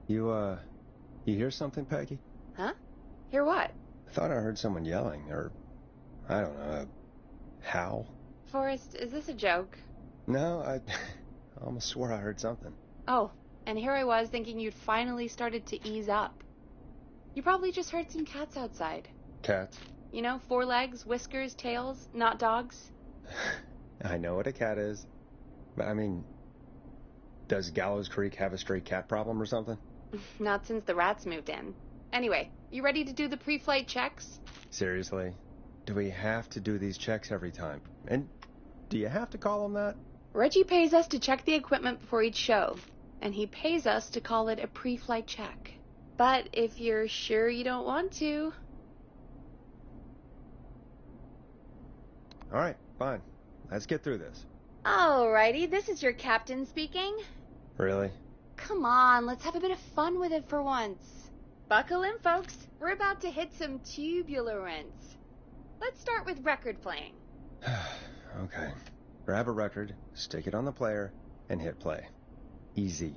You hear something, Peggy? Huh? Hear what? I thought I heard someone yelling, or, I don't know, a howl. Forrest, is this a joke? No, I almost swore I heard something. Oh, and here I was thinking you'd finally started to ease up. You probably just heard some cats outside. Cats? You know, 4 legs, whiskers, tails, not dogs. I know what a cat is. But, I mean, does Gallows Creek have a stray cat problem or something? Not since the rats moved in. Anyway, you ready to do the pre-flight checks? Seriously? Do we have to do these checks every time? And do you have to call them that? Reggie pays us to check the equipment before each show, and he pays us to call it a pre-flight check. But if you're sure you don't want to... All right, fine. Let's get through this. Alrighty, this is your captain speaking. Really? Come on, let's have a bit of fun with it for once. Buckle in, folks. We're about to hit some tubulance. Let's start with record playing. Okay. Grab a record, stick it on the player, and hit play. Easy.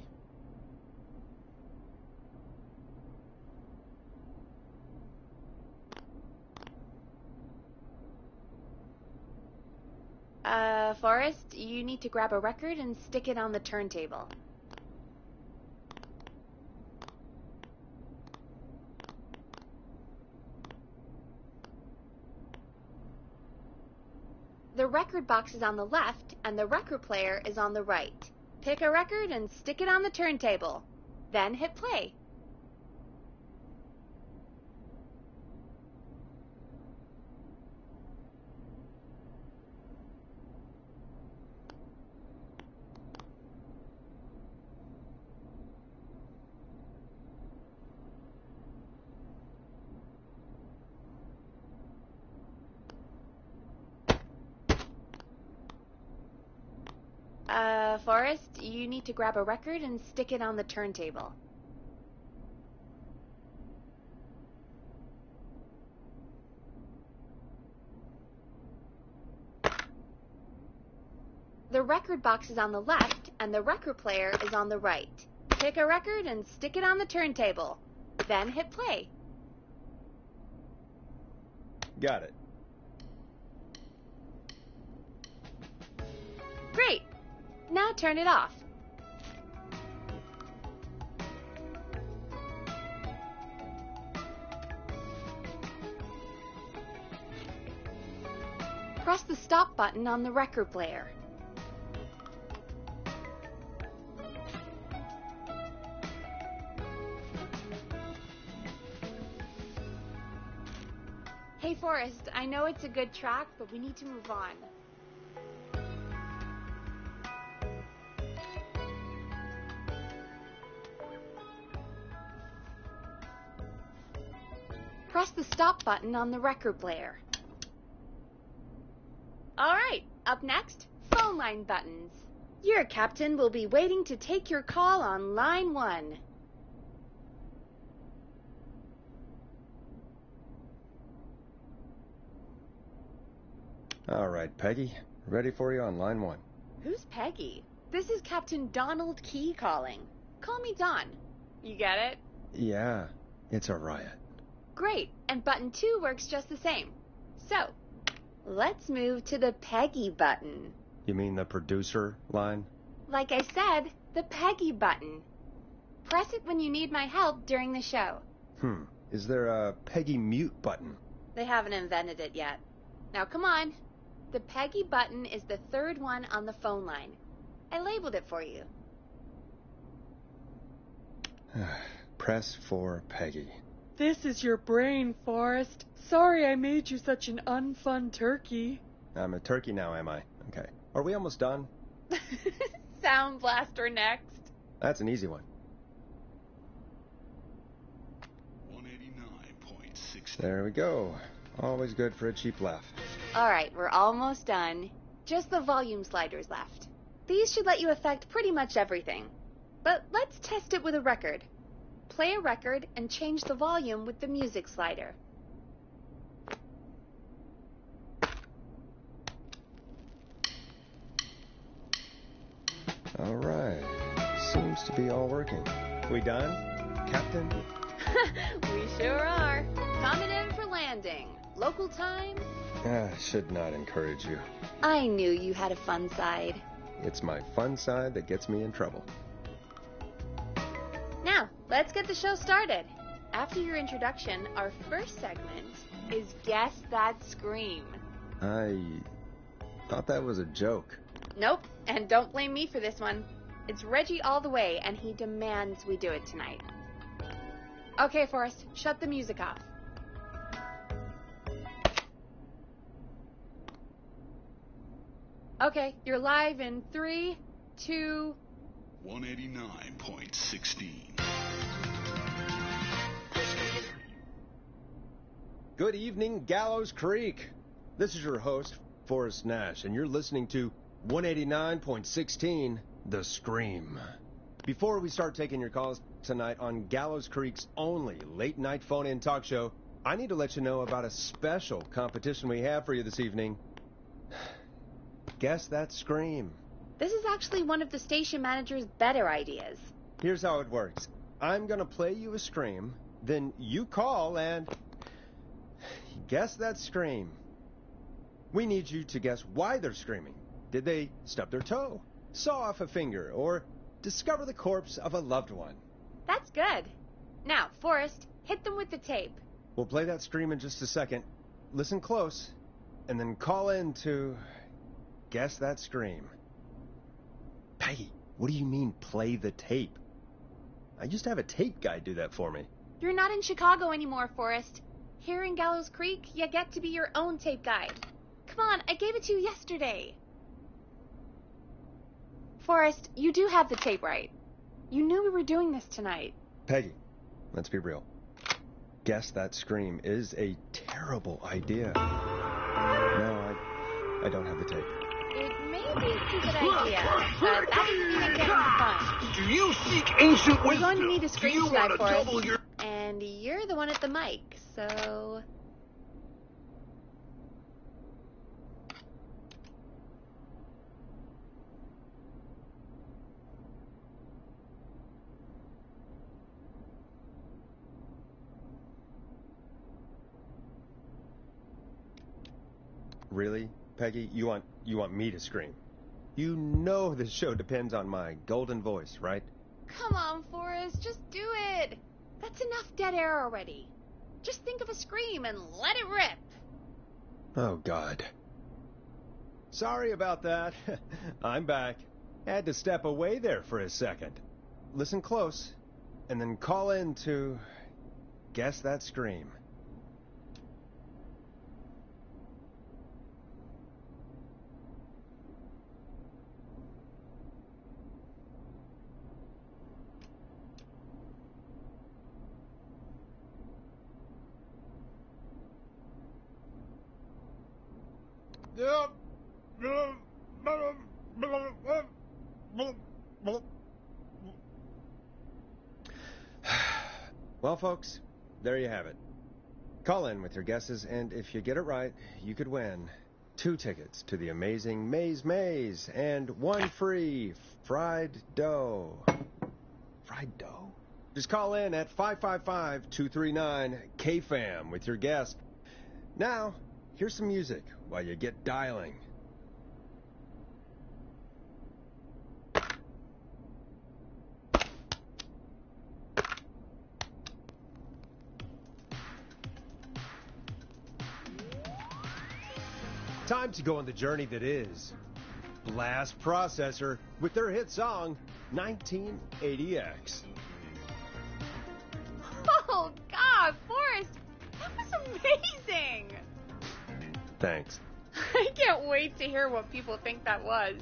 Forrest, you need to grab a record and stick it on the turntable. The record box is on the left, and the record player is on the right. Pick a record and stick it on the turntable. Then hit play. Forrest, you need to grab a record and stick it on the turntable. The record box is on the left, and the record player is on the right. Pick a record and stick it on the turntable. Then hit play. Got it. Great! Now turn it off. Press the stop button on the record player. Hey Forrest, I know it's a good track, but we need to move on. Press the stop button on the record player. Alright, up next, phone line buttons. Your captain will be waiting to take your call on line 1. All right, Peggy. Ready for you on line 1. Who's Peggy? This is Captain Donald Key calling. Call me Don. You get it? Yeah, it's a riot. Great, and button 2 works just the same. So, let's move to the Peggy button. You mean the producer line? Like I said, the Peggy button. Press it when you need my help during the show. Is there a Peggy mute button? They haven't invented it yet. Now come on. The Peggy button is the 3rd one on the phone line. I labeled it for you. Press for Peggy. This is your brain, Forrest. Sorry I made you such an unfun turkey. I'm a turkey now, am I? Okay. Are we almost done? Sound blaster next. That's an easy one. 189.6. There we go. Always good for a cheap laugh. Alright, we're almost done. Just the volume sliders left. These should let you affect pretty much everything. But let's test it with a record. Play a record and change the volume with the music slider. All right. Seems to be all working. We done, Captain? We sure are. Coming in for landing. Local time? I should not encourage you. I knew you had a fun side. It's my fun side that gets me in trouble. Now, let's get the show started. After your introduction, our first segment is Guess That Scream. I thought that was a joke. Nope, and don't blame me for this one. It's Reggie all the way, and he demands we do it tonight. Okay, Forrest, shut the music off. Okay, you're live in 3, 2... 189.16. Good evening, Gallows Creek. This is your host, Forrest Nash, and you're listening to 189.16, The Scream. Before we start taking your calls tonight on Gallows Creek's only late-night phone-in talk show, I need to let you know about a special competition we have for you this evening. Guess That Scream. This is actually one of the station manager's better ideas. Here's how it works. I'm going to play you a scream, then you call and guess that scream. We need you to guess why they're screaming. Did they stub their toe, saw off a finger, or discover the corpse of a loved one? That's good. Now, Forrest, hit them with the tape. We'll play that scream in just a second. Listen close, and then call in to guess that scream. Peggy, what do you mean, play the tape? I used to have a tape guy do that for me. You're not in Chicago anymore, Forrest. Here in Gallows Creek, you get to be your own tape guide. Come on, I gave it to you yesterday. Forrest, you do have the tape right. You knew we were doing this tonight. Peggy, let's be real. Guess that scream is a terrible idea. No, I don't have the tape. It may be a good idea, but that doesn't mean it can't be fun. Do you seek ancient We're wisdom? going to need a scream Do you tonight, want to Forrest. double your... And you're the one at the mic, so... Really, Peggy? You want me to scream? You know this show depends on my golden voice, right? Come on, Forrest, just do it. That's enough dead air already. Just think of a scream and let it rip. Oh, God. Sorry about that. I'm back. Had to step away there for a second. Listen close, and then call in to guess that scream. Well, folks, there you have it. Call in with your guesses, and if you get it right, you could win 2 tickets to the amazing Maze and 1 free fried dough. Fried dough? Just call in at 555-239-KFAM with your guess. Now, here's some music while you get dialing. Time to go on the journey that is Blast Processor with their hit song 1980X. Oh, God, Forrest, that was amazing. Thanks. I can't wait to hear what people think that was.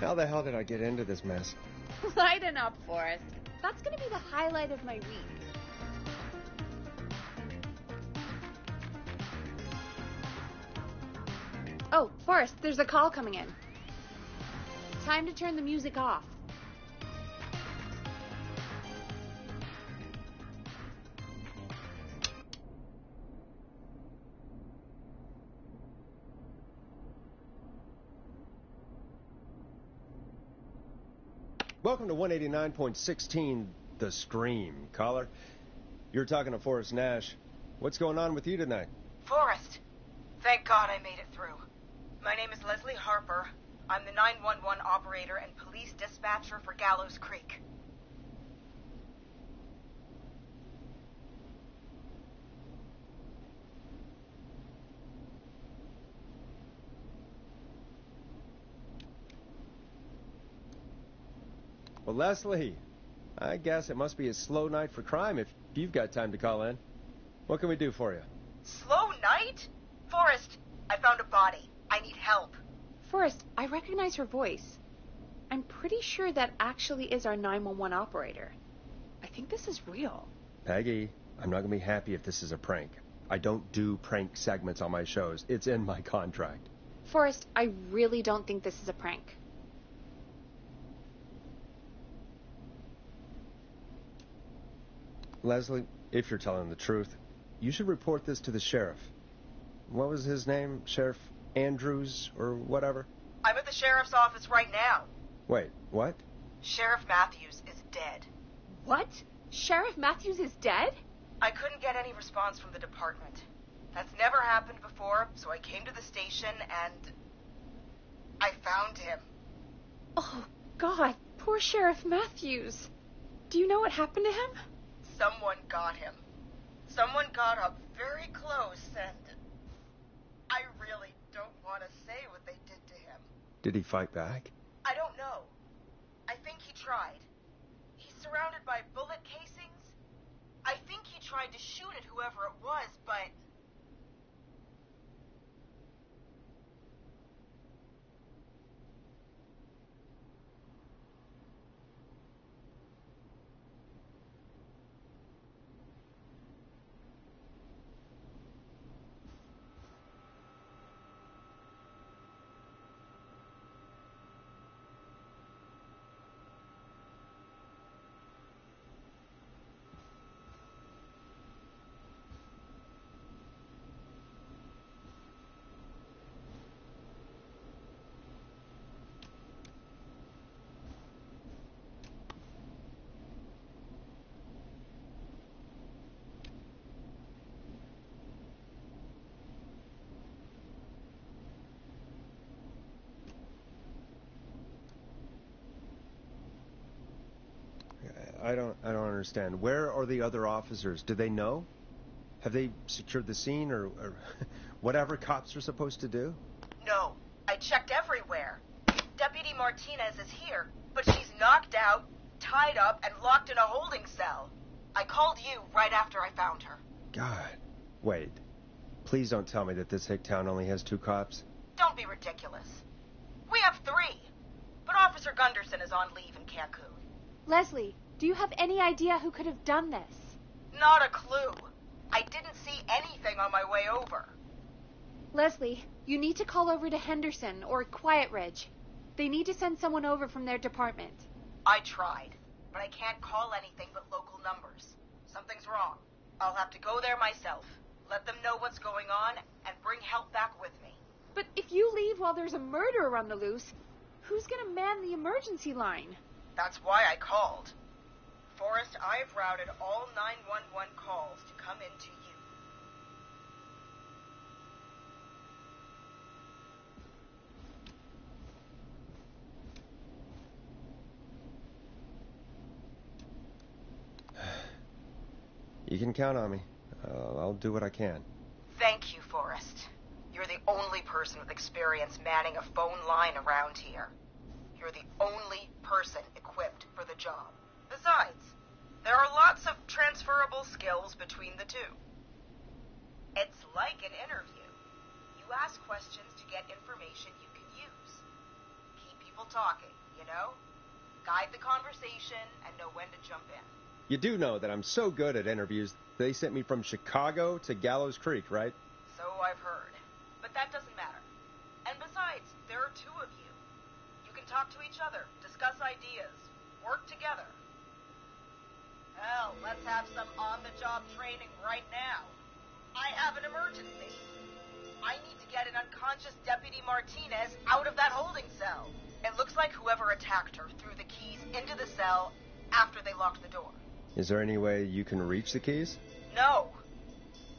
How the hell did I get into this mess? Lighten up, Forrest. That's going to be the highlight of my week. Oh, Forrest, there's a call coming in. Time to turn the music off. Welcome to 189.16, The Scream. Caller, you're talking to Forrest Nash. What's going on with you tonight? Forrest, thank God I made it through. My name is Leslie Harper. I'm the 911 operator and police dispatcher for Gallows Creek. Well, Leslie, I guess it must be a slow night for crime if you've got time to call in. What can we do for you? Slow night? Forrest, I found a body. I need help. Forrest, I recognize her voice. I'm pretty sure that actually is our 911 operator. I think this is real. Peggy, I'm not going to be happy if this is a prank. I don't do prank segments on my shows. It's in my contract. Forrest, I really don't think this is a prank. Leslie, if you're telling the truth, you should report this to the sheriff. What was his name? Sheriff Andrews or whatever? I'm at the sheriff's office right now. Wait, what? Sheriff Matthews is dead. What? Sheriff Matthews is dead? I couldn't get any response from the department. That's never happened before, so I came to the station and I found him. Oh, God, poor Sheriff Matthews. Do you know what happened to him? Someone got him. Someone got up very close and I really don't want to say what they did to him. Did he fight back? I don't know. I think he tried. He's surrounded by bullet casings. I think he tried to shoot at whoever it was, but... I don't understand. Where are the other officers? Do they know? Have they secured the scene or whatever cops are supposed to do? No, I checked everywhere. Deputy Martinez is here, but she's knocked out, tied up, and locked in a holding cell. I called you right after I found her. God. Wait. Please don't tell me that this hick town only has 2 cops. Don't be ridiculous. We have 3, but Officer Gunderson is on leave in Cancun. Leslie, do you have any idea who could have done this? Not a clue. I didn't see anything on my way over. Leslie, you need to call over to Henderson or Quiet Ridge. They need to send someone over from their department. I tried, but I can't call anything but local numbers. Something's wrong. I'll have to go there myself, let them know what's going on, and bring help back with me. But if you leave while there's a murderer on the loose, who's gonna man the emergency line? That's why I called. Forrest, I've routed all 911 calls to come in to you. You can count on me. I'll do what I can. Thank you, Forrest. You're the only person with experience manning a phone line around here. You're the only person equipped for the job. Besides, there are lots of transferable skills between the two. It's like an interview. You ask questions to get information you can use. Keep people talking, you know? Guide the conversation and know when to jump in. You do know that I'm so good at interviews, they sent me from Chicago to Gallows Creek, right? So I've heard. But that doesn't matter. And besides, there are 2 of you. You can talk to each other, discuss ideas, work together. Hell, let's have some on-the-job training right now. I have an emergency. I need to get an unconscious Deputy Martinez out of that holding cell. It looks like whoever attacked her threw the keys into the cell after they locked the door. Is there any way you can reach the keys? No.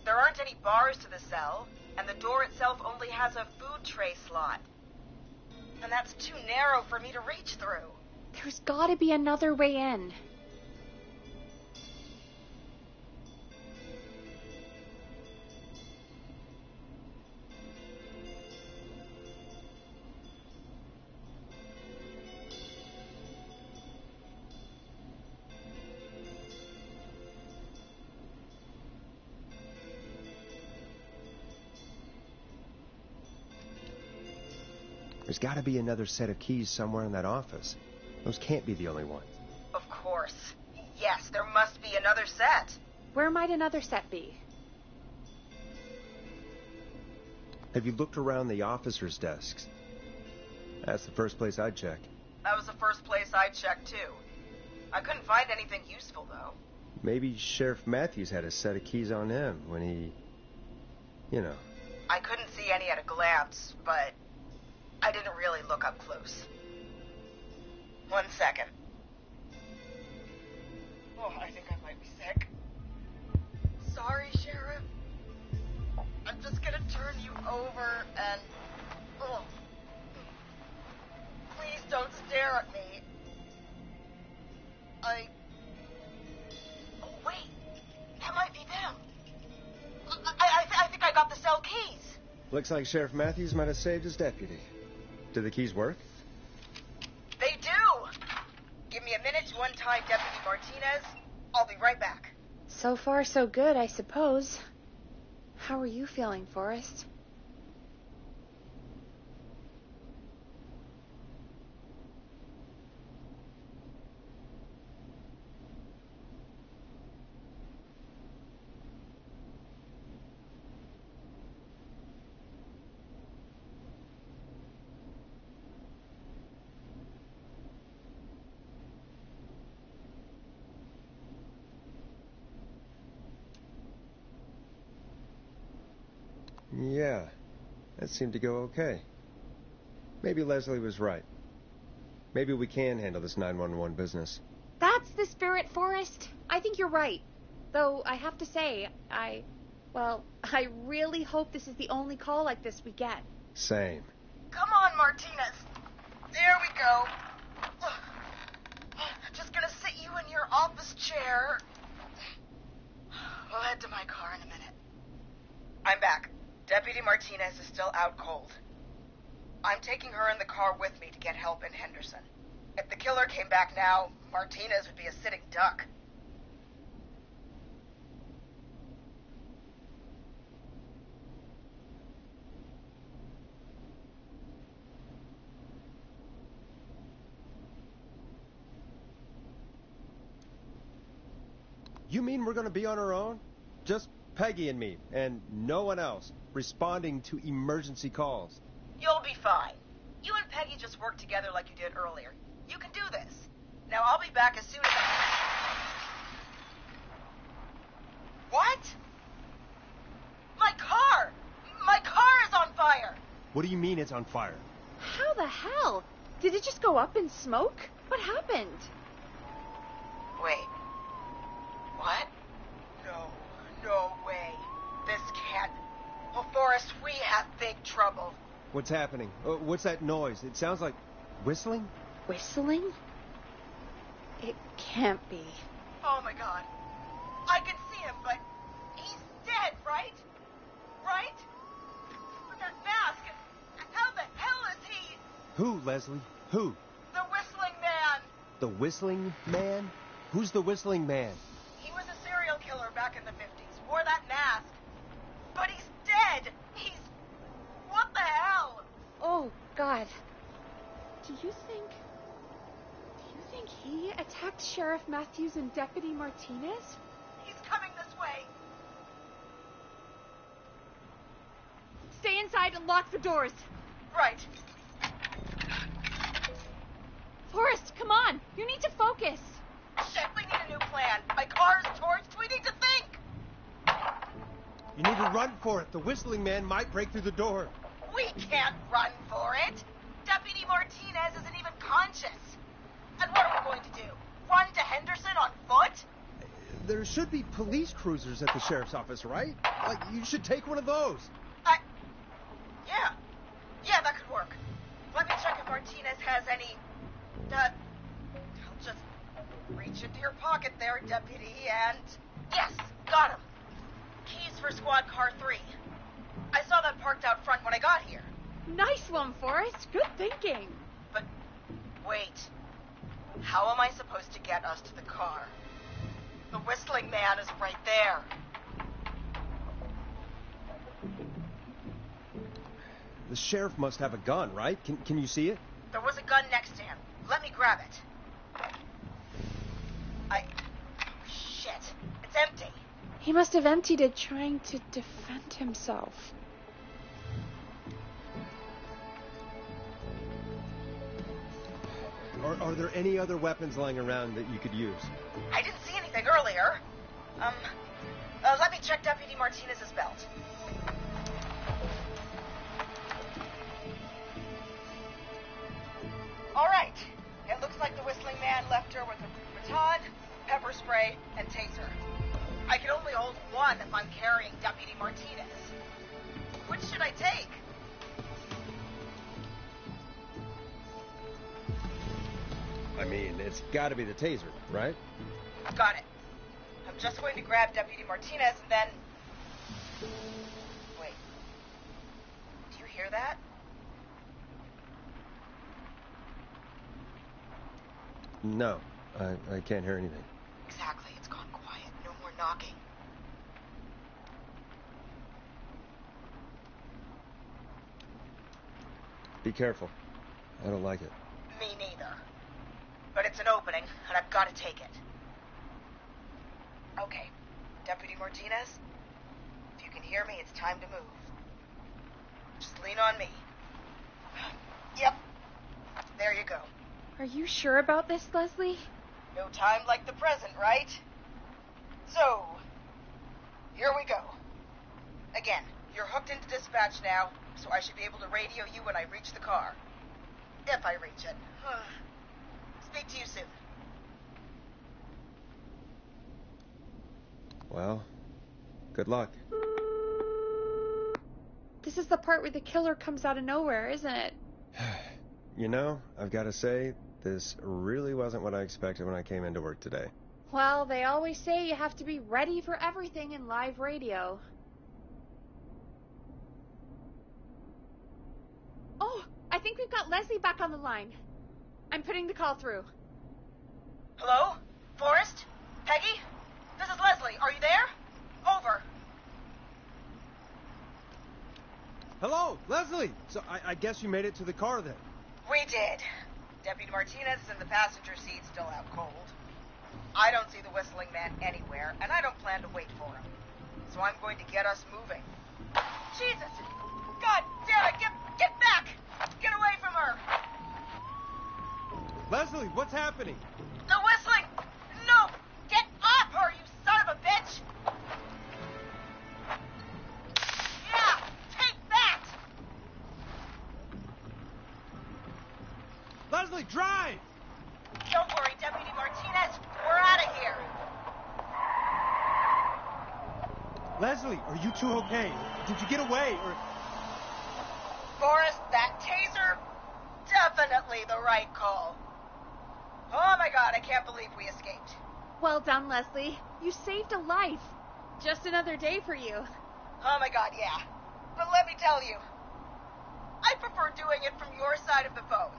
There aren't any bars to the cell, and the door itself only has a food tray slot. And that's too narrow for me to reach through. There's gotta be another way in. There's got to be another set of keys somewhere in that office. Those can't be the only ones. Of course. Yes, there must be another set. Where might another set be? Have you looked around the officers' desks? That's the first place I'd check. That was the first place I checked, too. I couldn't find anything useful, though. Maybe Sheriff Matthews had a set of keys on him when he... I couldn't see any at a glance, but I didn't really look up close. 1 second. Oh, I think I might be sick. Sorry, Sheriff. I'm just gonna turn you over and... Oh. Please don't stare at me. Oh, wait. That might be them. I think I got the cell keys. Looks like Sheriff Matthews might have saved his deputy. Do the keys work? They do! Give me a minute to untie Deputy Martinez. I'll be right back. So far, so good, I suppose. How are you feeling, Forrest? Yeah, that seemed to go okay. Maybe Leslie was right. Maybe we can handle this 911 business. That's the spirit, Forrest. I think you're right. Though, I have to say, I really hope this is the only call like this we get. Same. Come on, Martinez. There we go. Just gonna sit you in your office chair. We'll head to my car in a minute. I'm back. Deputy Martinez is still out cold. I'm taking her in the car with me to get help in Henderson. If the killer came back now, Martinez would be a sitting duck. You mean we're going to be on our own? Just Peggy and me, and no one else, responding to emergency calls. You'll be fine. You and Peggy just work together like you did earlier. You can do this. Now I'll be back as soon as What? My car! My car is on fire! What do you mean it's on fire? How the hell? Did it just go up in smoke? What happened? Wait. What? No way. This can't... Well, Forrest, we have big trouble. What's happening? What's that noise? It sounds like whistling? Whistling? It can't be. Oh, my God. I can see him, but he's dead, right? Right? With that mask, how the hell is he? Who, Leslie? Who? The Whistling Man. The Whistling Man? Who's the Whistling Man? He was a serial killer back in the 50s. Wore that mask. But he's dead. What the hell? Oh, God. Do you think he attacked Sheriff Matthews and Deputy Martinez? He's coming this way. Stay inside and lock the doors. Right. Forrest, come on. You need to focus. Shit, we need a new plan. My car's torched. We need to think. You need to run for it. The Whistling Man might break through the door. We can't run for it. Deputy Martinez Martinez isn't even conscious. And what are we going to do? Run to Henderson on foot? There should be police cruisers at the sheriff's office, right? Like, you should take one of those. Yeah. Yeah, that could work. Let me check if Martinez has any... I'll just reach into your pocket there, Deputy, and... Yes, got him. Keys for squad car 3. I saw that parked out front when I got here. Nice one, Forrest. Good thinking. But, wait. How am I supposed to get us to the car? The whistling man is right there. The sheriff must have a gun, right? Can you see it? There was a gun next to him. Let me grab it. Shit. It's empty. He must have emptied it trying to defend himself. Are there any other weapons lying around that you could use? I didn't see anything earlier. Let me check Deputy Martinez's belt. All right. It looks like the whistling man left her with a baton, pepper spray, and taser. I can only hold one if I'm carrying Deputy Martinez. Which should I take? I mean, it's got to be the taser, right? Got it. I'm just going to grab Deputy Martinez and then... Wait. Do you hear that? No, I can't hear anything. Exactly. It's gone quiet. No more knocking. Be careful. I don't like it. Me neither. But it's an opening, and I've got to take it. Okay. Deputy Martinez, if you can hear me, it's time to move. Just lean on me. Yep. There you go. Are you sure about this, Leslie? No time like the present, right? So, here we go. Again, you're hooked into dispatch now, so I should be able to radio you when I reach the car. If I reach it. Speak to you soon. Well, good luck. This is the part where the killer comes out of nowhere, isn't it? You know, I've got to say, this really wasn't what I expected when I came into work today. Well, they always say you have to be ready for everything in live radio. Oh, I think we've got Leslie back on the line. I'm putting the call through. Hello? Forrest? Peggy? This is Leslie. Are you there? Over. Hello, Leslie! So I guess you made it to the car then. We did. Deputy Martinez is in the passenger seat, still out cold. I don't see the whistling man anywhere, and I don't plan to wait for him. So I'm going to get us moving. Jesus! God damn it! Get back! Get away from her! Leslie, what's happening? The whistling! No! Get off her, you son of a bitch! Yeah! Take that! Leslie, drive! Don't worry, Deputy Martinez. We're out of here. Leslie, are you two okay? Did you get away, or... Forrest, that taser? Definitely the right call. Oh my god, I can't believe we escaped. Well done, Leslie. You saved a life. Just another day for you. Oh my god, yeah. But let me tell you, I prefer doing it from your side of the phone.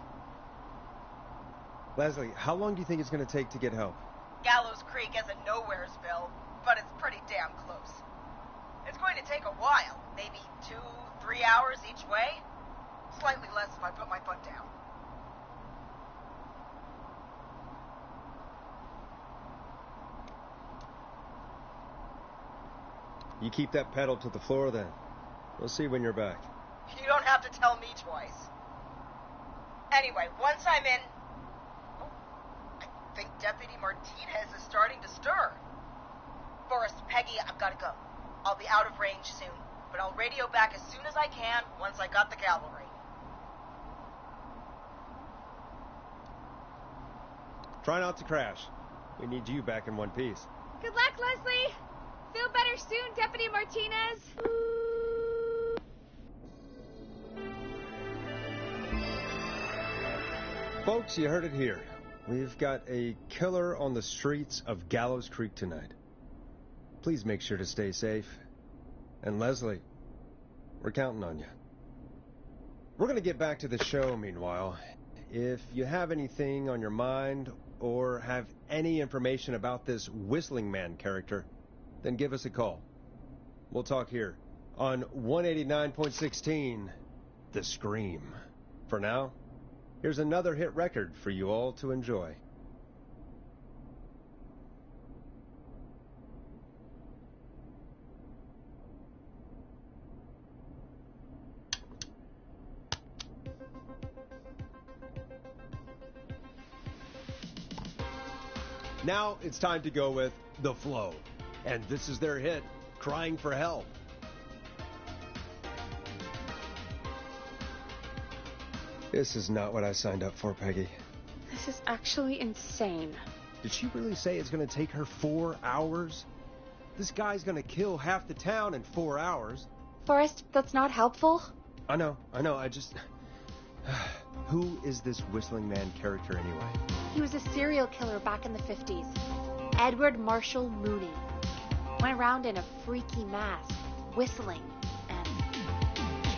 Leslie, how long do you think it's going to take to get help? Gallows Creek isn't Nowheresville, but it's pretty damn close. It's going to take a while, maybe 2-3 hours each way. Slightly less if I put my foot down. You keep that pedal to the floor then. We'll see when you're back. You don't have to tell me twice. Anyway, once I'm in... Oh, I think Deputy Martinez is starting to stir. Forrest, Peggy, I've got to go. I'll be out of range soon, but I'll radio back as soon as I can once I got the cavalry. Try not to crash. We need you back in one piece. Good luck, Leslie. Feel better soon, Deputy Martinez. Folks, you heard it here. We've got a killer on the streets of Gallows Creek tonight. Please make sure to stay safe. And Leslie, we're counting on you. We're going to get back to the show meanwhile. If you have anything on your mind or have any information about this Whistling Man character, then give us a call. We'll talk here on 189.16, The Scream. For now, here's another hit record for you all to enjoy. Now it's time to go with The Flow. And this is their hit, Crying for Help. This is not what I signed up for, Peggy. This is actually insane. Did she really say it's going to take her 4 hours? This guy's going to kill half the town in 4 hours. Forrest, that's not helpful. I know, I just... Who is this Whistling Man character anyway? He was a serial killer back in the 50s. Edward Marshall Mooney. Went around in a freaky mask, whistling, and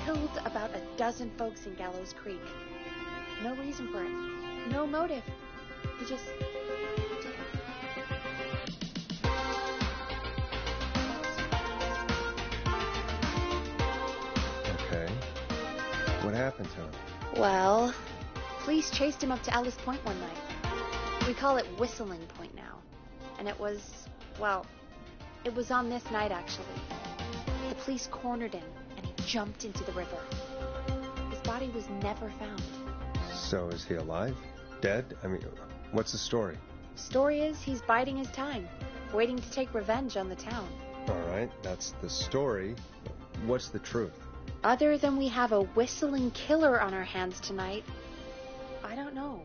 killed about a dozen folks in Gallows Creek. No reason for it. No motive. He just did it. Okay. What happened to him? Well, police chased him up to Alice Point one night. We call it Whistling Point now. And it was on this night, actually. The police cornered him, and he jumped into the river. His body was never found. So is he alive? Dead? I mean, what's the story? Story is he's biding his time, waiting to take revenge on the town. All right, that's the story. What's the truth? Other than we have a whistling killer on our hands tonight, I don't know.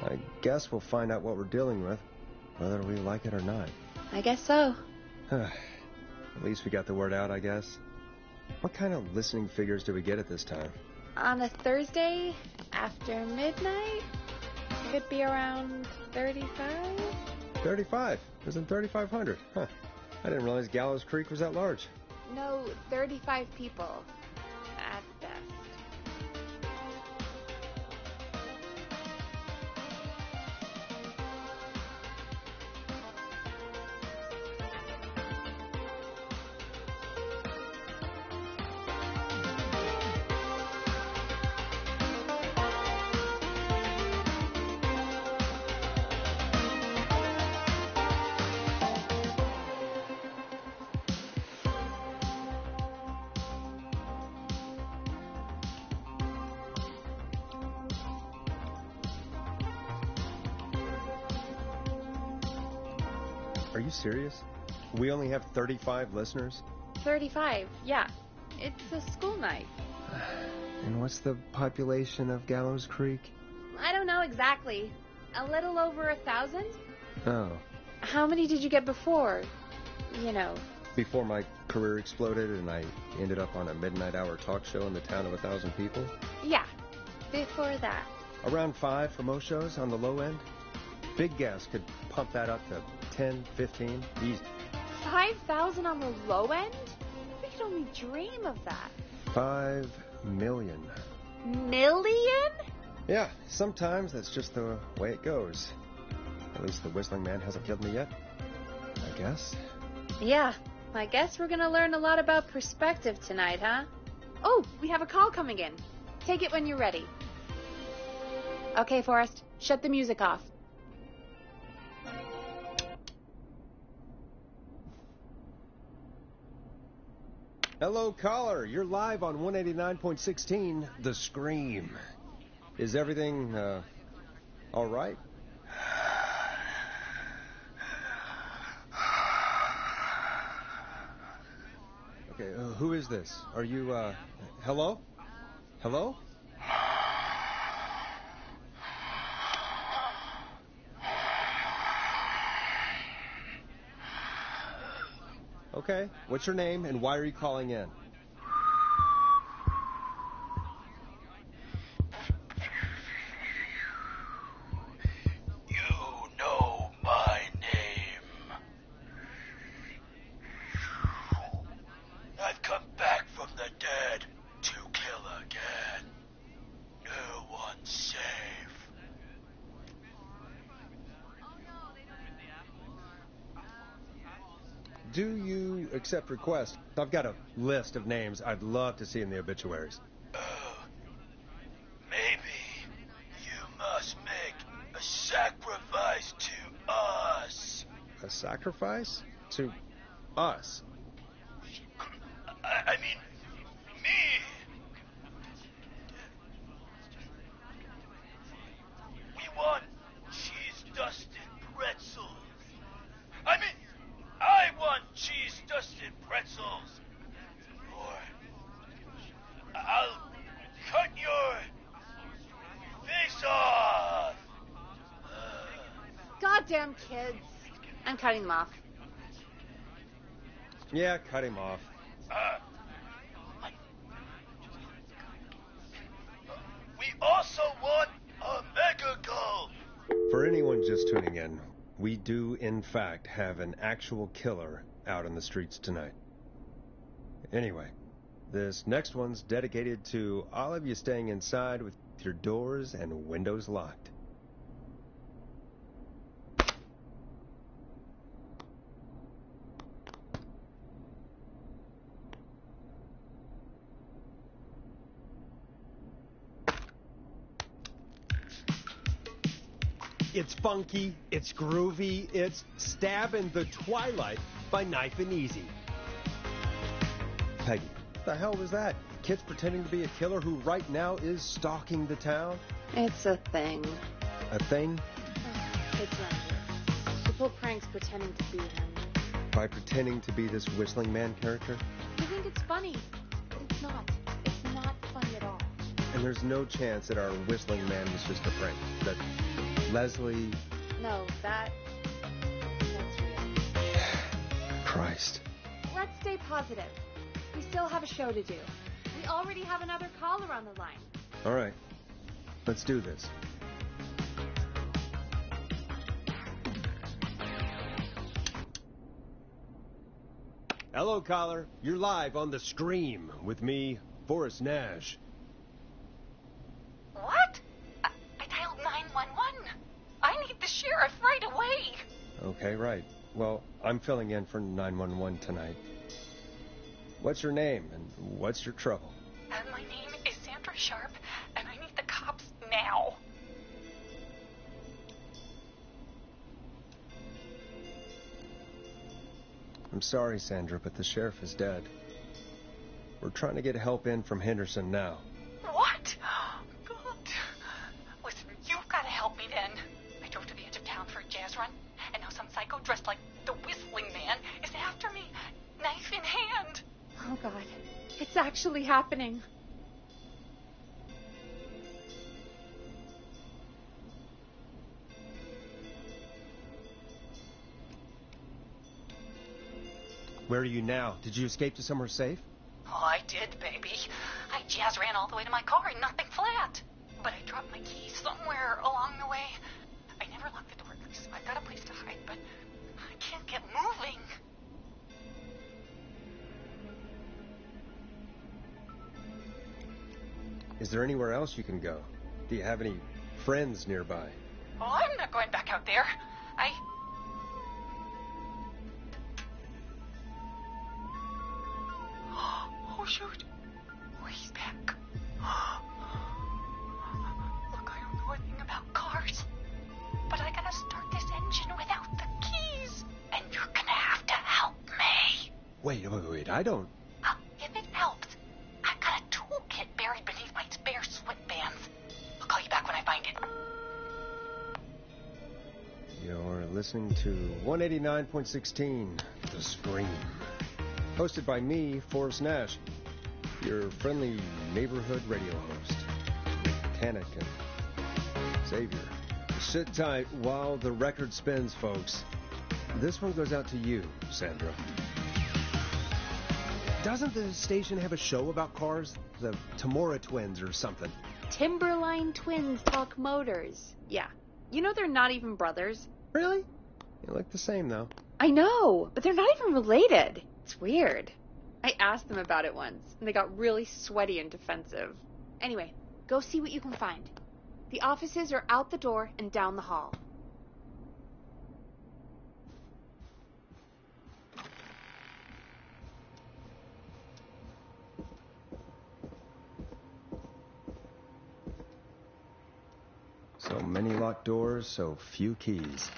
I guess we'll find out what we're dealing with, whether we like it or not. I guess so. At least we got the word out, I guess. What kind of listening figures do we get at this time? On a Thursday after midnight, could be around 35? 35. Isn't 3,500? Huh. I didn't realize Gallows Creek was that large. No, 35 people at best. Are you serious? We only have 35 listeners? 35, yeah. It's a school night. And what's the population of Gallows Creek? I don't know exactly. A little over 1,000? Oh. How many did you get before? You know. Before my career exploded and I ended up on a midnight hour talk show in the town of 1,000 people? Yeah, before that. Around 5 for most shows on the low end. Big gas could pump that up to 10, 15, easy. 5,000 on the low end? We could only dream of that. 5 million. Million? Yeah, sometimes that's just the way it goes. At least the Whistling Man hasn't killed me yet, I guess. Yeah, I guess we're gonna learn a lot about perspective tonight, huh? Oh, we have a call coming in. Take it when you're ready. Okay, Forrest, shut the music off. Hello, caller. You're live on 189.16, The Scream. Is everything, all right? Okay, who is this? Are you, hello? Hello? Okay, what's your name and why are you calling in? You know my name. I've come back from the dead to kill again. No one's safe. Do you accept requests? I've got a list of names I'd love to see in the obituaries. Maybe you must make a sacrifice to us. A sacrifice? To us? I mean, me. We want cheese-dusted pretzels. I want cheese-dusted pretzels. Or I'll cut your face off. Goddamn kids. I'm cutting them off. Yeah, cut him off. We also want a mega gulp. For anyone just tuning in, we do in fact have an actual killer out in the streets tonight. Anyway, this next one's dedicated to all of you staying inside with your doors and windows locked. It's funky, it's groovy, it's Stabbing the Twilight by Knife and Easy. Peggy, what the hell was that? Kids pretending to be a killer who right now is stalking the town? It's a thing. A thing? It's not. To pull pranks pretending to be him. By pretending to be this Whistling Man character? You think it's funny, but it's not. It's not funny at all. And there's no chance that our Whistling Man was just a prank. That Leslie... No, that's real. Christ. Let's stay positive. We still have a show to do. We already have another caller on the line. All right. Let's do this. Hello, caller. You're live on The Scream with me, Forrest Nash. What? I dialed 911. I need the sheriff right away. Okay, right. Well, I'm filling in for 911 tonight. What's your name and what's your trouble? My name is Sandra Sharp, and I need the cops now. I'm sorry, Sandra, but the sheriff is dead. We're trying to get help in from Henderson now. What? God. Listen, you've got to help me then. I drove to the edge of town for a jazz run, and now some psycho dressed like the Whistling Man is after me, knife in hand. Oh, God. It's actually happening. Where are you now? Did you escape to somewhere safe? Oh, I did, baby. I jazz ran all the way to my car and nothing flat. But I dropped my keys somewhere along the way. I never locked the door, so I've got a place to hide, but I can't get moving. Is there anywhere else you can go? Do you have any friends nearby? Oh, I'm not going back out there. Oh, shoot. Oh, he's back. Look, I don't know a thing about cars, but I gotta start this engine without the keys. And you're gonna have to help me. Wait, I don't... If it helps, I've got a toolkit buried beneath my spare sweatbands. I'll call you back when I find it. You're listening to 189.16, The Scream. Hosted by me, Forrest Nash, your friendly neighborhood radio host. Mechanic and savior. Sit tight while the record spins, folks. This one goes out to you, Sandra. Doesn't the station have a show about cars? The Tamora twins or something? Timberline Twins Talk Motors. Yeah. You know they're not even brothers. Really? You look the same, though. I know, but they're not even related. It's weird. I asked them about it once, and they got really sweaty and defensive. Anyway, go see what you can find. The offices are out the door and down the hall. So many locked doors, so few keys.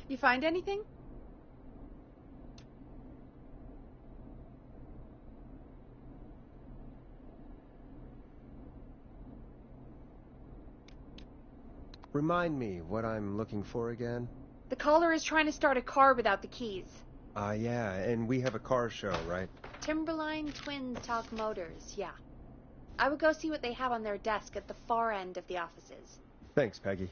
You find anything? Remind me what I'm looking for again? The caller is trying to start a car without the keys. Yeah, and we have a car show, right? Timberline Twins Talk Motors, yeah. I would go see what they have on their desk at the far end of the offices. Thanks, Peggy.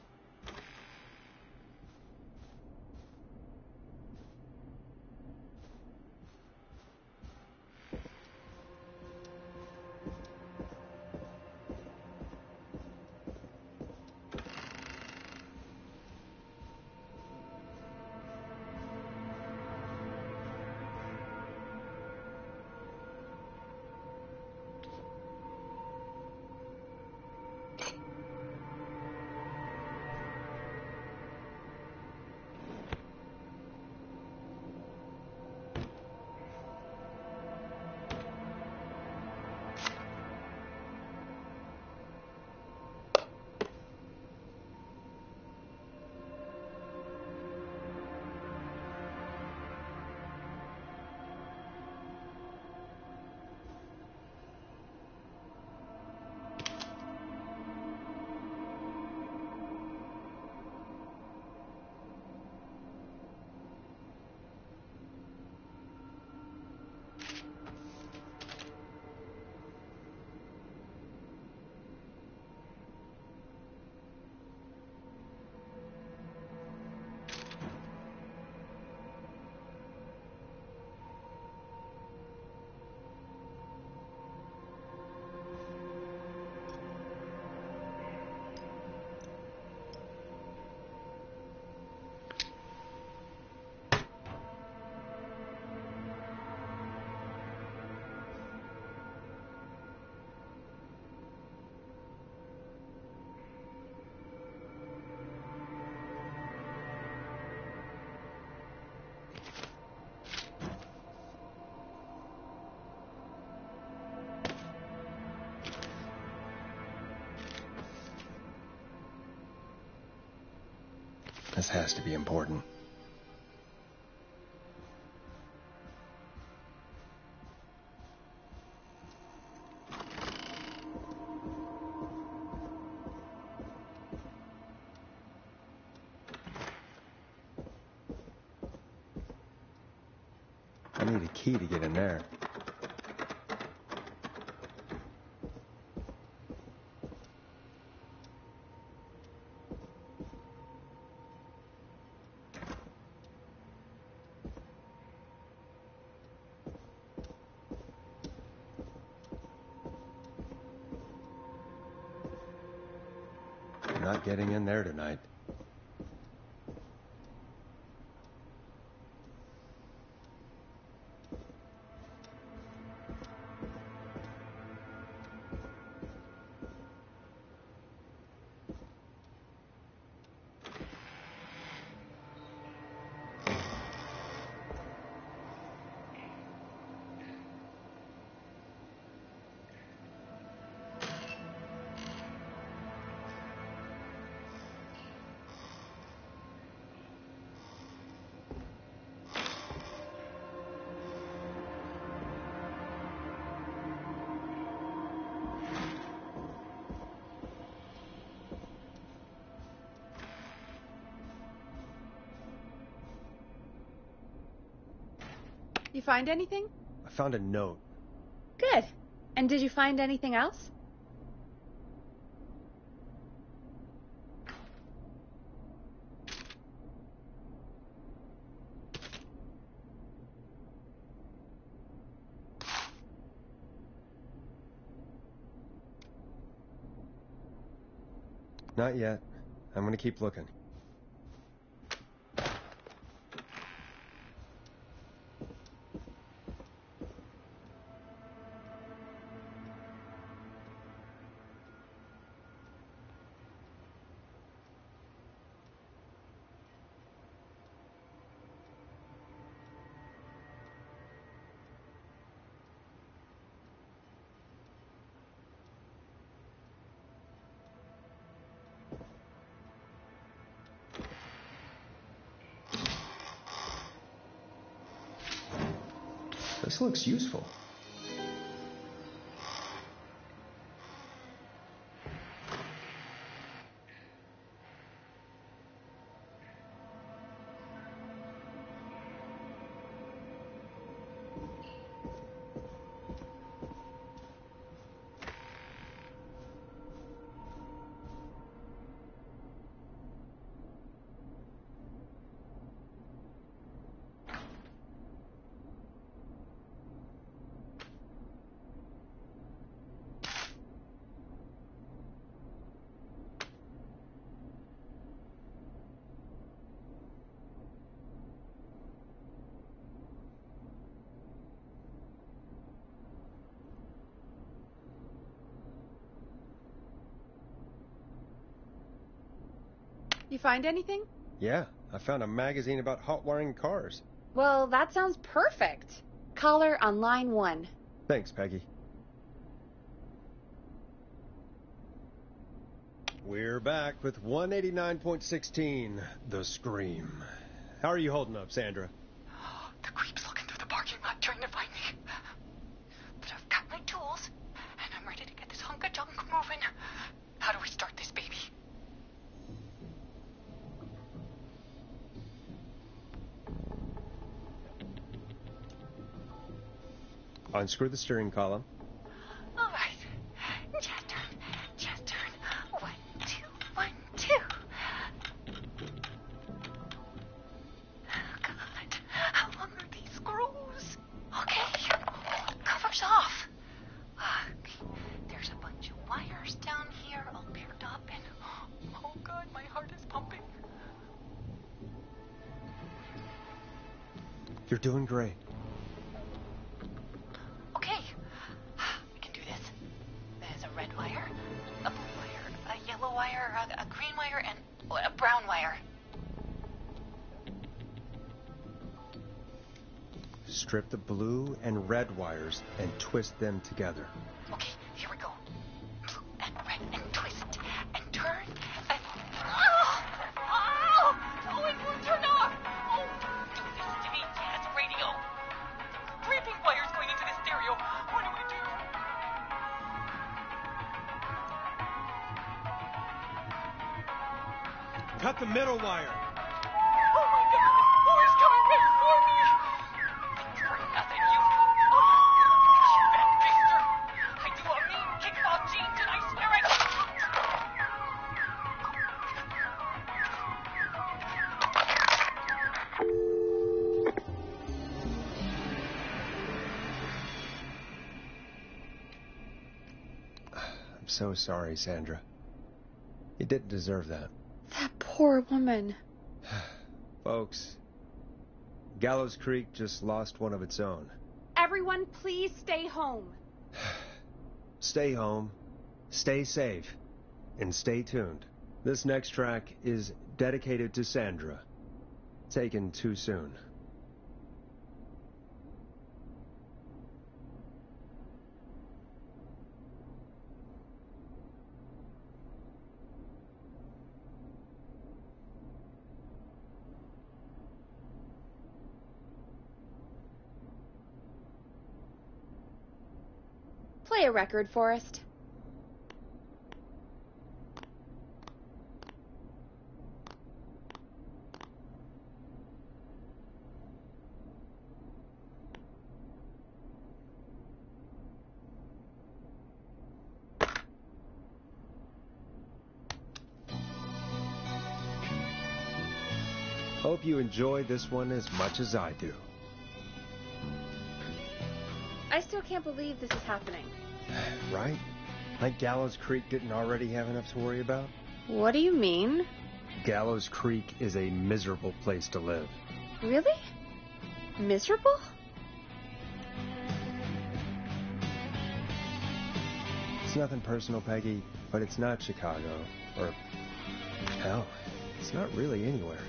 This has to be important. I need a key to get in there. I'm not getting in there tonight. You find anything? I found a note. Good. And did you find anything else? Not yet. I'm gonna keep looking. This looks useful. You find anything? Yeah, I found a magazine about hot wiring cars. Well, that sounds perfect. Caller on line 1. Thanks, Peggy. We're back with 189.16, The Scream. How are you holding up, Sandra? The creep's looking through the parking lot trying to find me. But I've got my tools, and I'm ready to get this hunk of junk moving. How do we start this baby? Unscrew the steering column. All right. Just turn. Just turn. 1, 2, 1, 2. Oh, God. How long are these screws? Okay. Cover's off. There's a bunch of wires down here all paired up, and oh, God, my heart is pumping. You're doing great. Okay. We can do this. There's a red wire, a blue wire, a yellow wire, a green wire, and a brown wire. Strip the blue and red wires and twist them together. Okay, here we go. Blue and red and twist and turn and... Oh! Oh! What do we do? Cut the middle wire. Oh my God! Who is coming right for me? Thanks for nothing, you. You bad beaster! I do a mean kick-off jeans and I swear I... I'm so sorry, Sandra. You didn't deserve that. That poor woman. Folks, Gallows Creek just lost one of its own. Everyone, please stay home. Stay home, stay safe, and stay tuned. This next track is dedicated to Sandra. Taken too soon. Play a record, Forrest. Hope you enjoy this one as much as I do. I still can't believe this is happening. Right? Like Gallows Creek didn't already have enough to worry about? What do you mean? Gallows Creek is a miserable place to live. Really? Miserable? It's nothing personal, Peggy, but it's not Chicago. Or, hell, it's not really anywhere.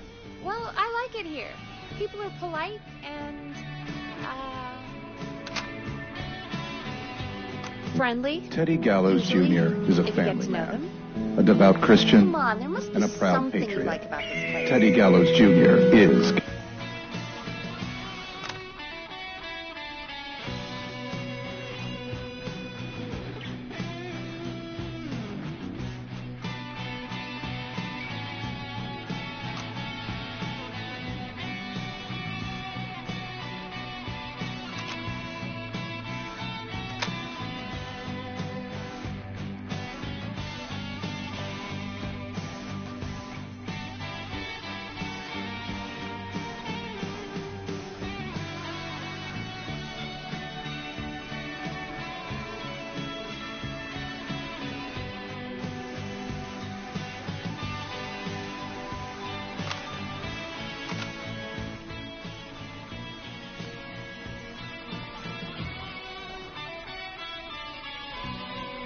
Well, I like it here. People are polite and, friendly. Teddy Gallows Usually, Jr. is a if you get family to know man, them. a devout Christian, Come on, there must be and a proud something patriot. you like about this place. Teddy Gallows Jr. is...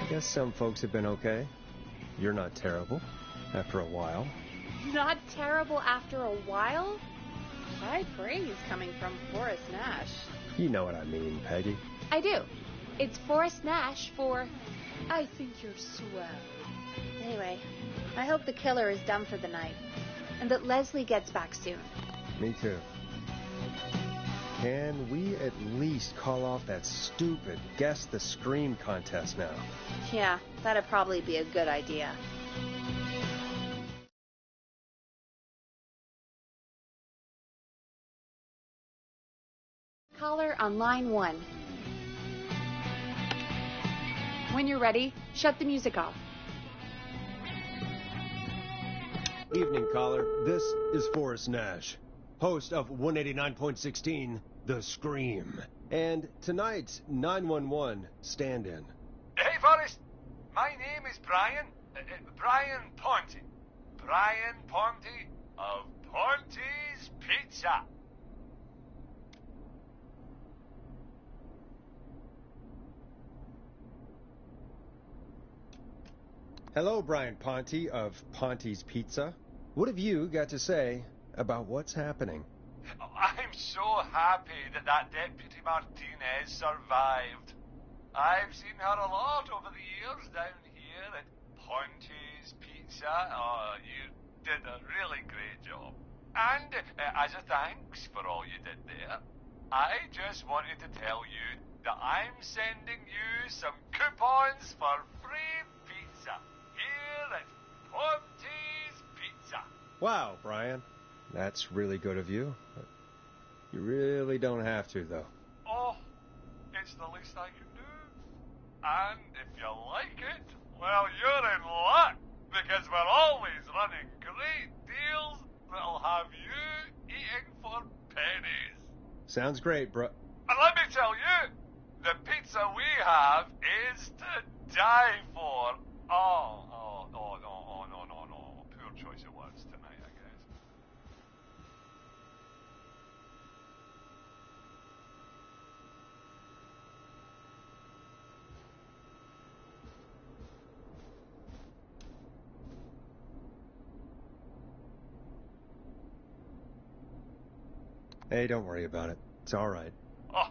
I guess some folks have been okay. You're not terrible, after a while. Not terrible after a while? High praise coming from Forrest Nash. You know what I mean, Peggy. I do. It's Forrest Nash for I think you're swell. Anyway, I hope the killer is done for the night, and that Leslie gets back soon. Me too. Can we at least call off that stupid Guess the Scream contest now? Yeah, that'd probably be a good idea. Caller on line 1. When you're ready, shut the music off. Evening, caller. This is Forrest Nash, host of 189.16, The Scream. And tonight's 911 stand-in. Hey, Forrest. My name is Brian. Brian Ponte. Brian Ponte of Ponte's Pizza. Hello, Brian Ponte of Ponte's Pizza. What have you got to say about what's happening? I'm so happy that Deputy Martinez survived. I've seen her a lot over the years down here at Ponte's Pizza. Oh, you did a really great job. And as a thanks for all you did there, I just wanted to tell you that I'm sending you some coupons for free pizza here at Ponte's Pizza. Wow, Brian. That's really good of you. You really don't have to, though. Oh, it's the least I can do. And if you like it, well, you're in luck, because we're always running great deals that'll have you eating for pennies. Sounds great, bro. And let me tell you, the pizza we have is to die for. Oh, no. Poor choice of words tonight, I guess. Hey, don't worry about it. It's all right. Oh,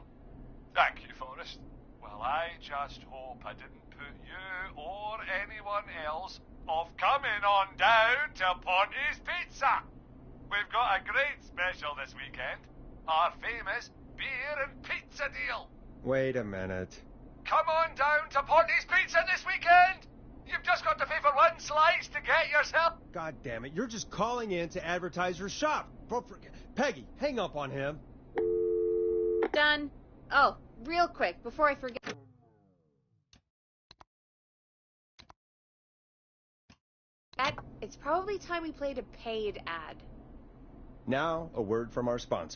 thank you, Forrest. Well, I just hope I didn't put you or anyone else off coming on down to Ponte's Pizza. We've got a great special this weekend. Our famous beer and pizza deal. Wait a minute. Come on down to Ponte's Pizza this weekend. You've just got to pay for one slice to get yourself. God damn it, you're just calling in to advertise your shop. Peggy, hang up on him. Done. Oh, real quick, before I forget. It's probably time we played a paid ad. Now, a word from our sponsor.